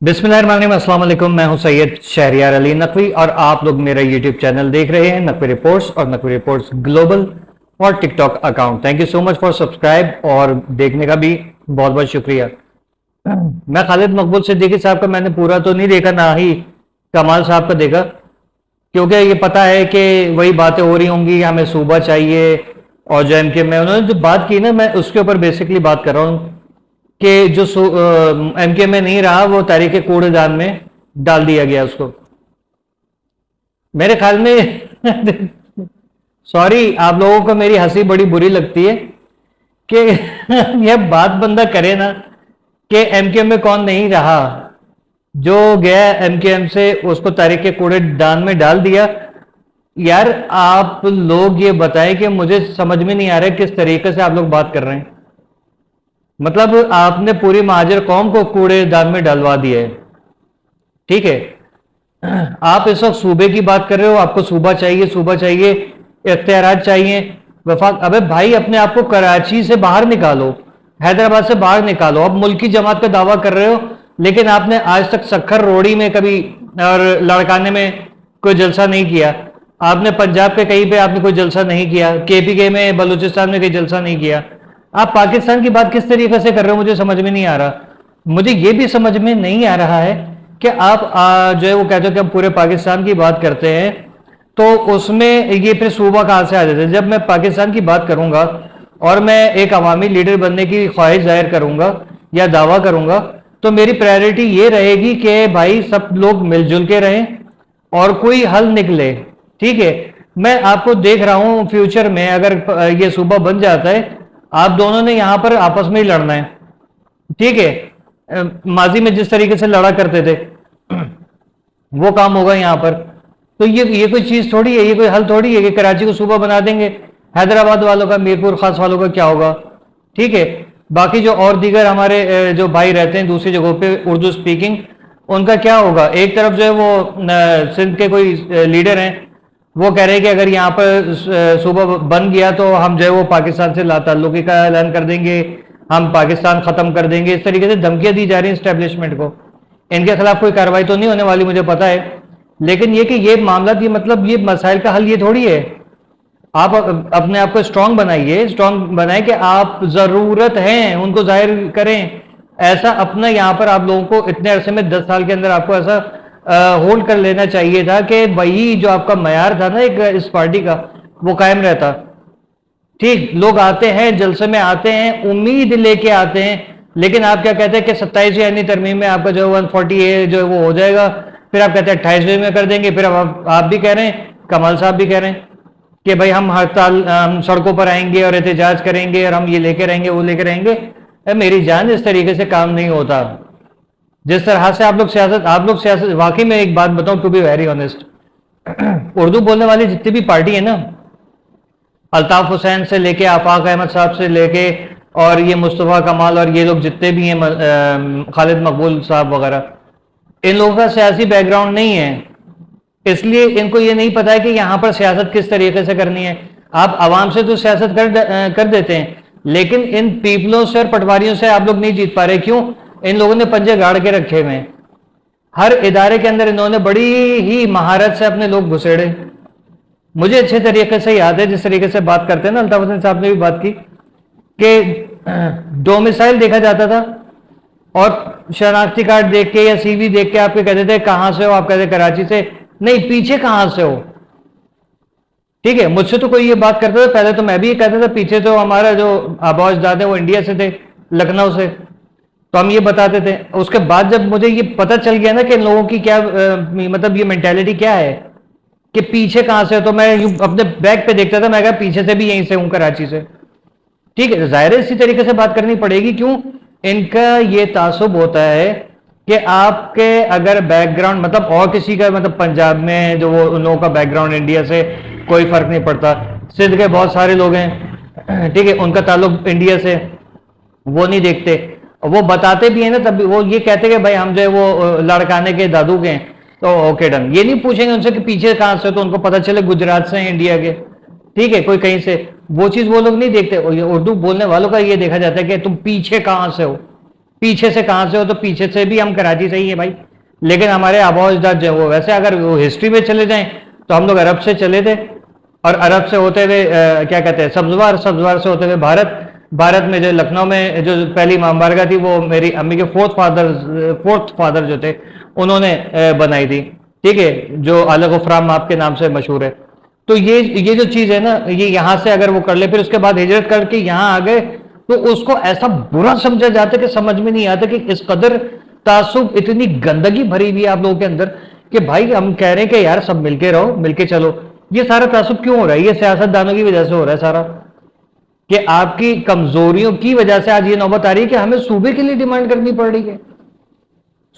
बिस्मिल्लाहिर्रहमानिर्रहीम, अस्सलाम वालेकुम। मैं हूं सैयद शहरियार अली नकवी और आप लोग मेरा यूट्यूब चैनल देख रहे हैं, नकवी रिपोर्ट्स और नकवी रिपोर्ट्स ग्लोबल और TikTok account. Thank you so much for subscribe और देखने का भी बहुत बहुत शुक्रिया। मैं खालिद मकबूल सिद्दीकी साहब का मैंने पूरा तो नहीं देखा, ना ही कमाल साहब का देखा, क्योंकि ये पता है कि वही बातें हो रही होंगी, हमें सूबा चाहिए। और जो एमके में उन्होंने जो बात की ना, मैं उसके ऊपर बेसिकली बात कर रहा हूँ कि जो एमके में नहीं रहा वो तारीख कूड़ेदान में डाल दिया गया उसको। मेरे ख्याल में सॉरी, आप लोगों को मेरी हंसी बड़ी बुरी लगती है कि यह बात बंदा करे ना कि एमके में कौन नहीं रहा, जो गया एमकेएम से उसको तारीख के कूड़ेदान में डाल दिया। यार आप लोग ये बताएं कि मुझे समझ में नहीं आ रहा है किस तरीके से आप लोग बात कर रहे हैं। मतलब आपने पूरी महाजर कौम को कूड़ेदान में डलवा दिया है, ठीक है। आप इस वक्त सूबे की बात कर रहे हो, आपको सूबा चाहिए, सूबा चाहिए, इख्तियारात चाहिए, वफाक। अबे भाई, अपने आप को कराची से बाहर निकालो, हैदराबाद से बाहर निकालो। अब मुल्की जमात का दावा कर रहे हो, लेकिन आपने आज तक सखर रोड़ी में कभी और लड़काने में कोई जलसा नहीं किया। आपने पंजाब के कहीं पे आपने कोई जलसा नहीं किया, केपीके में बलूचिस्तान में कोई जलसा नहीं किया। आप पाकिस्तान की बात किस तरीके से कर रहे हो, मुझे समझ में नहीं आ रहा। मुझे ये भी समझ में नहीं आ रहा है कि आप जो है वो कहते हो कि हम पूरे पाकिस्तान की बात करते हैं, तो उसमें ये फिर सूबा कहाँ से आ जाते हैं। जब मैं पाकिस्तान की बात करूंगा और मैं एक अवामी लीडर बनने की ख्वाहिश जाहिर करूंगा या दावा करूंगा, तो मेरी प्रायोरिटी ये रहेगी कि भाई सब लोग मिलजुल के रहें और कोई हल निकले, ठीक है। मैं आपको देख रहा हूं फ्यूचर में अगर ये सूबा बन जाता है, आप दोनों ने यहां पर आपस में ही लड़ना है, ठीक है। माजी में जिस तरीके से लड़ा करते थे वो काम होगा यहां पर। तो ये कोई चीज थोड़ी है, ये कोई हल थोड़ी है कि कराची को सूबा बना देंगे, हैदराबाद वालों का, मीरपुर खास वालों का क्या होगा, ठीक है। बाकी जो और दीगर हमारे जो भाई रहते हैं दूसरी जगहों पे उर्दू स्पीकिंग, उनका क्या होगा। एक तरफ जो है वो सिंध के कोई लीडर हैं, वो कह रहे हैं कि अगर यहाँ पर सूबा बन गया तो हम जो है वो पाकिस्तान से लाताल्लुकी का ऐलान कर देंगे, हम पाकिस्तान खत्म कर देंगे। इस तरीके से धमकियां दी जा रही हैं स्टैब्लिशमेंट को। इनके खिलाफ कोई कार्रवाई तो नहीं होने वाली, मुझे पता है, लेकिन ये कि ये मामला, ये मतलब ये मसाइल का हल ये थोड़ी है। आप अपने आप को स्ट्रांग बनाइए, स्ट्रांग बनाए कि आप जरूरत है उनको जाहिर करें। ऐसा अपना यहाँ पर आप लोगों को इतने अरसे में 10 साल के अंदर आपको ऐसा होल्ड कर लेना चाहिए था कि वही जो आपका मयार था ना एक इस पार्टी का, वो कायम रहता। ठीक, लोग आते हैं जलसे में, आते हैं उम्मीद लेके आते हैं, लेकिन आप क्या कहते हैं कि 27वीं यानी तरमीम में आपका जो 140A जो है वो हो जाएगा, फिर आप कहते हैं 28वें में कर देंगे। फिर आप भी कह रहे हैं, कमाल साहब भी कह रहे हैं कि भाई हम हड़ताल, हम सड़कों पर आएंगे और एहतजाज करेंगे और हम ये लेके रहेंगे वो लेके रहेंगे। मेरी जान, इस तरीके से काम नहीं होता। जिस तरह से आप लोग सियासत वाकई में एक बात बताऊं, to be very honest, Urdu बोलने वाली जितनी भी पार्टी है ना, अल्ताफ हुसैन से लेके आफाक अहमद साहब से लेके और ये मुस्तफ़ा कमाल और ये लोग जितने भी हैं, खालिद मकबूल साहब वगैरह, इन लोगों का सियासी बैकग्राउंड नहीं है, इसलिए इनको ये नहीं पता है कि यहाँ पर सियासत किस तरीके से करनी है। आप आवाम से तो सियासत कर देते हैं, लेकिन इन पीपलों से और पटवारियों से आप लोग नहीं जीत पा रहे। क्यों? इन लोगों ने पंजे गाड़ के रखे हुए हैं। हर इदारे के अंदर इन्होंने बड़ी ही महारत से अपने लोग घुसेड़े। मुझे अच्छे तरीके से याद है जिस तरीके से बात करते हैं ना, अल्ताफ हुसैन साहब ने भी बात की कि डोमिसाइल देखा जाता था और शनाख्ती कार्ड देख के या सीवी देख के आपके कहते थे कहां से हो, आप कहते कराची से, नहीं पीछे कहां से हो, ठीक है। मुझसे तो कोई ये बात करता था, पहले तो मैं भी ये कहता था पीछे तो हमारा जो आबा अजदाद है वो इंडिया से थे, लखनऊ से, तो हम ये बताते थे। उसके बाद जब मुझे ये पता चल गया ना कि इन लोगों की क्या मतलब ये मेंटेलिटी क्या है कि पीछे कहां से हो, तो मैं अपने बैग पे देखता था, मैं कहा पीछे से भी यहीं से हूं, कराची से, ठीक है। जाहिर है इसी तरीके से बात करनी पड़ेगी। क्यों? इनका ये तासुब होता है कि आपके अगर बैकग्राउंड, मतलब और किसी का, मतलब पंजाब में जो वो उन लोगों का बैकग्राउंड इंडिया से कोई फर्क नहीं पड़ता, सिंध के बहुत सारे लोग हैं, ठीक है, उनका ताल्लुक इंडिया से, वो नहीं देखते। वो बताते भी है ना, तब वो ये कहते कि भाई हम जो है वो लड़काने के दादू के हैं, तो ओके डन। ये नहीं पूछेंगे उनसे कि पीछे कहां से, तो उनको पता चले गुजरात से हैं, इंडिया के, ठीक है, कोई कहीं से, वो चीज वो लोग नहीं देखते। उर्दू बोलने वालों का ये देखा जाता है कि तुम पीछे कहां से हो, पीछे से कहां से हो, तो पीछे से भी हम कराची से ही है भाई, लेकिन हमारे आबा अजदाद जो वो वैसे, अगर वो हिस्ट्री में चले जाएं तो हम लोग अरब से चले थे, और अरब से होते हुए क्या कहते हैं सब्जवार, सब्जवार से होते हुए भारत, भारत में जो लखनऊ में जो पहली इमाम बारगाह थी वो मेरी अम्मी के फोर्थ फादर जो थे उन्होंने बनाई थी, ठीक है, जो अल गुफराम आपके नाम से मशहूर है। तो ये जो चीज है ना, ये यहाँ से अगर वो कर ले, फिर उसके बाद हिजरत करके यहाँ आ गए, तो उसको ऐसा बुरा समझा जाता कि समझ में नहीं आता कि इस कदर तासुब, इतनी गंदगी भरी हुई है आप लोगों के अंदर कि भाई हम कह रहे हैं कि यार सब मिलके रहो, मिलके चलो। ये सारा तासुब क्यों हो रहा है? ये सियासतदानों की वजह से हो रहा है सारा, कि आपकी कमजोरियों की वजह से आज ये नौबत आ रही है कि हमें सूबे के लिए डिमांड करनी पड़ रही है।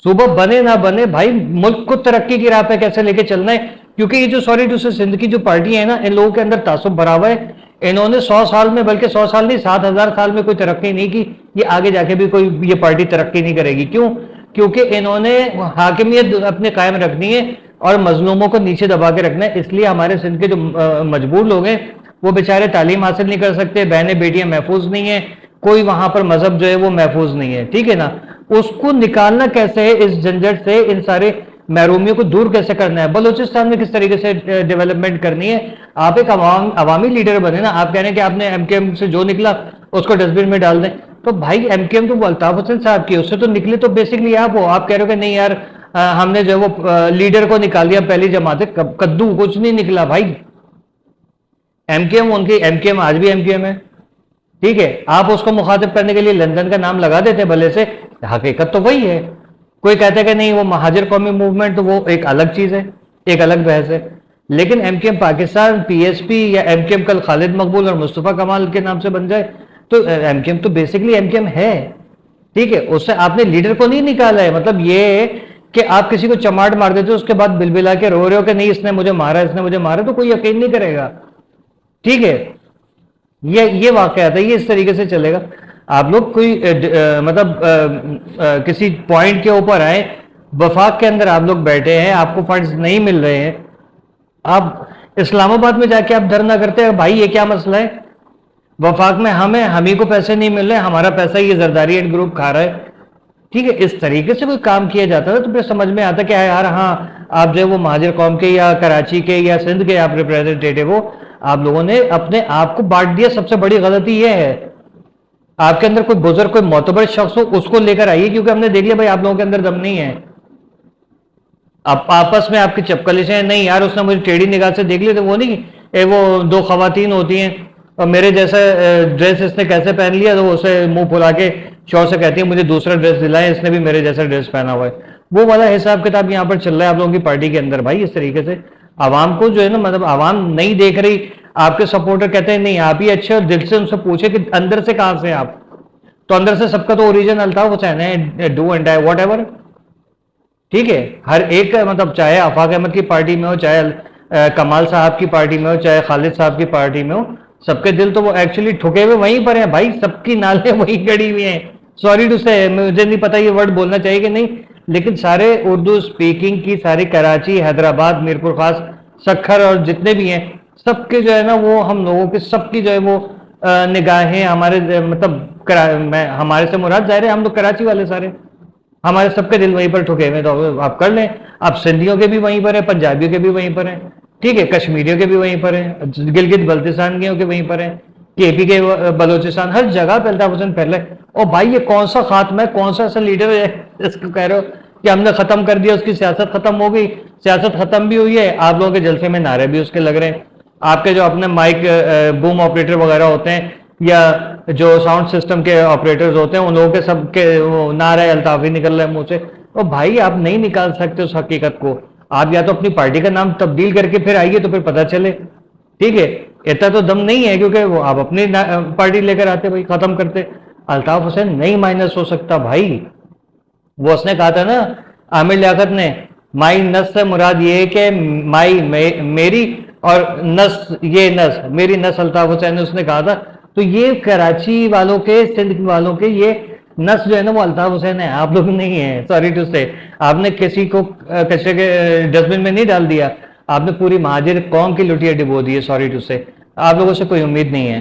सूबा बने ना बने भाई, मुल्क को तरक्की की राह पे कैसे लेके चलना है, क्योंकि ये जो सॉरी टू से सिंध की जो पार्टी है ना, इन लोगों के अंदर तासुब भरा हुआ है। इन्होंने 100 साल में, बल्कि 100 साल नहीं 7000 साल में कोई तरक्की नहीं की, ये आगे जाके भी कोई ये पार्टी तरक्की नहीं करेगी। क्यों? क्योंकि इन्होंने हाकिमियत अपने कायम रखनी है और मजलूमों को नीचे दबा के रखना है। इसलिए हमारे सिंध के जो मजबूर लोग हैं वो बेचारे तालीम हासिल नहीं कर सकते, बहनें बेटियां महफूज नहीं है, कोई वहां पर मजहब जो है वो महफूज नहीं है, ठीक है ना। उसको निकालना कैसे है इस झंझट से, इन सारे महरूमियों को दूर कैसे करना है, बलूचिस्तान में किस तरीके से डेवलपमेंट करनी है। आप एक अवामी लीडर बने ना, आप कह रहे हैं कि आपने एमकेएम से जो निकला उसको डस्टबिन में डाल दें, तो भाई एमकेएम तो वो अल्ताफ हुसैन साहब की, उससे तो निकले तो बेसिकली आप हो। आप कह रहे हो कि नहीं यार हमने जो वो लीडर को निकाल दिया पहली जमात से, कद्दू कुछ नहीं निकला भाई। एमकेएम उनकी, एमकेएम आज भी एमकेएम है, ठीक है। आप उसको मुखातिब करने के लिए लंदन का नाम लगा देते भले से, हकीकत तो वही है। कोई कहता है कि नहीं वो महाजिर कौमी मूवमेंट, तो वो एक अलग चीज है, एक अलग बहस है। लेकिन एमकेएम पाकिस्तान, पीएसपी या एमकेएम कल खालिद मकबूल और मुस्तफा कमाल के नाम से बन जाए, तो एमकेएम तो बेसिकली एमकेएम है, ठीक है। उससे आपने लीडर को नहीं निकाला है। मतलब ये कि आप किसी को चमाट मार देते हो, उसके बाद बिलबिला के रो रहे हो कि नहीं इसने मुझे मारा, इसने मुझे मारा, तो कोई यकीन नहीं करेगा, ठीक है। ये वाकया था, ये इस तरीके से चलेगा। आप लोग कोई मतलब किसी पॉइंट के ऊपर आए, वफाक के अंदर आप लोग बैठे हैं, आपको फंड्स नहीं मिल रहे हैं, आप इस्लामाबाद में जाके आप धरना करते हैं, भाई ये क्या मसला है, वफाक में हम ही को पैसे नहीं मिल रहे, हमारा पैसा ये जरदारी एड ग्रुप खा रहा है, ठीक है। इस तरीके से कोई काम किया जाता है तो फिर समझ में आता कि यार हाँ, आप जो है वो महाजिर कौम के या कराची के या सिंध के आप रिप्रेजेंटेटिव हो, आप लोगों ने अपने आप को बांट दिया। सबसे बड़ी गलती यह है, आपके अंदर कोई बुजुर्ग, कोई मोतबर शख्स हो, उसको लेकर आइए, क्योंकि हमने देख लिया भाई आप लोगों के अंदर दम नहीं है। आप आपस में आपकी चपकलिशें, नहीं यार उसने मुझे टेढ़ी निगाह से देख लिया, तो वो नहीं, वो दो खवातीन होती हैं और मेरे जैसा ड्रेस इसने कैसे पहन लिया, तो उसे मुंह फुला के शौर से कहती है मुझे दूसरा ड्रेस दिलाए, इसने भी मेरे जैसा ड्रेस पहना हुआ है। वो वाला हिसाब किताब यहाँ पर चल रहा है आप लोगों की पार्टी के अंदर भाई। इस तरीके से आवाम को जो है ना, मतलब आवाम नहीं देख रही, आपके सपोर्टर कहते हैं नहीं आप ही अच्छे, और दिल से उनसे पूछे कि अंदर से कहां से आप, तो अंदर से सबका तो ओरिजिन अल्ताफ हुसैन है, do and die what, ठीक है। हर एक का मतलब, चाहे आफाक अहमद की पार्टी में हो, चाहे कमाल साहब की पार्टी में हो, चाहे खालिद साहब की पार्टी में हो, सबके दिल तो वो एक्चुअली ठुके हुए वहीं पर हैं भाई, सबकी नालें वहीं गड़ी हुई हैं। सॉरी टू से, मुझे नहीं पता ये वर्ड बोलना चाहिए कि नहीं, लेकिन सारे उर्दू स्पीकिंग की, सारी कराची, हैदराबाद, मीरपुर खास, सखर और जितने भी हैं, सबके जो है ना वो हम लोगों के सबकी जो है वो निगाहें हमारे मतलब हमारे से मुराद जाहिर है हम लोग कराची वाले सारे, हमारे सबके दिल वहीं पर ठुके हुए। तो आप कर लें, आप सिंधियों के भी वहीं पर है, पंजाबियों के भी वहीं पर हैं, ठीक है, कश्मीरियों के भी वहीं पर हैं, गिलगित बल्तिस्तान के वहीं पर हैं, केपी के बलोचिस्तान, हर जगह पे अल्ताफ हुसैन पहले। और भाई ये कौन सा खात्मा है, कौन सा ऐसा लीडर है इसको कह रहे हो कि हमने खत्म कर दिया, उसकी सियासत खत्म हो गई। सियासत खत्म भी हुई है, आप लोगों के जलसे में नारे भी उसके लग रहे हैं। आपके जो अपने माइक बूम ऑपरेटर वगैरह होते हैं या जो साउंड सिस्टम के ऑपरेटर्स होते हैं, उन लोगों के सबके नारे अल्ताफ ही निकल रहे हैं मुंह से। तो भाई आप नहीं निकाल सकते उस हकीकत को, आप या तो अपनी पार्टी का नाम तब्दील करके फिर आइए तो फिर पता चले, ठीक है। इतना तो दम नहीं है क्योंकि वो आप अपनी पार्टी लेकर आते भाई, खत्म करते। अल्ताफ हुसैन नहीं माइनस हो सकता भाई। वो उसने कहा था ना आमिर लियाकत ने, माई नस से मुराद ये है कि मेरी और नस, ये नस मेरी नस, अल्ताफ हुसैन ने उसने कहा था। तो ये कराची वालों के, सिंध वालों के ये नस जो है ना वो अल्ताफ हुसैन है, आप लोग नहीं है। सॉरी टू से, आपने किसी को कचरे के डस्टबिन में नहीं डाल दिया, आपने पूरी महाजिर कौम की लुटिया डिबो दी है। सॉरी टू से, आप लोगों से कोई उम्मीद नहीं है।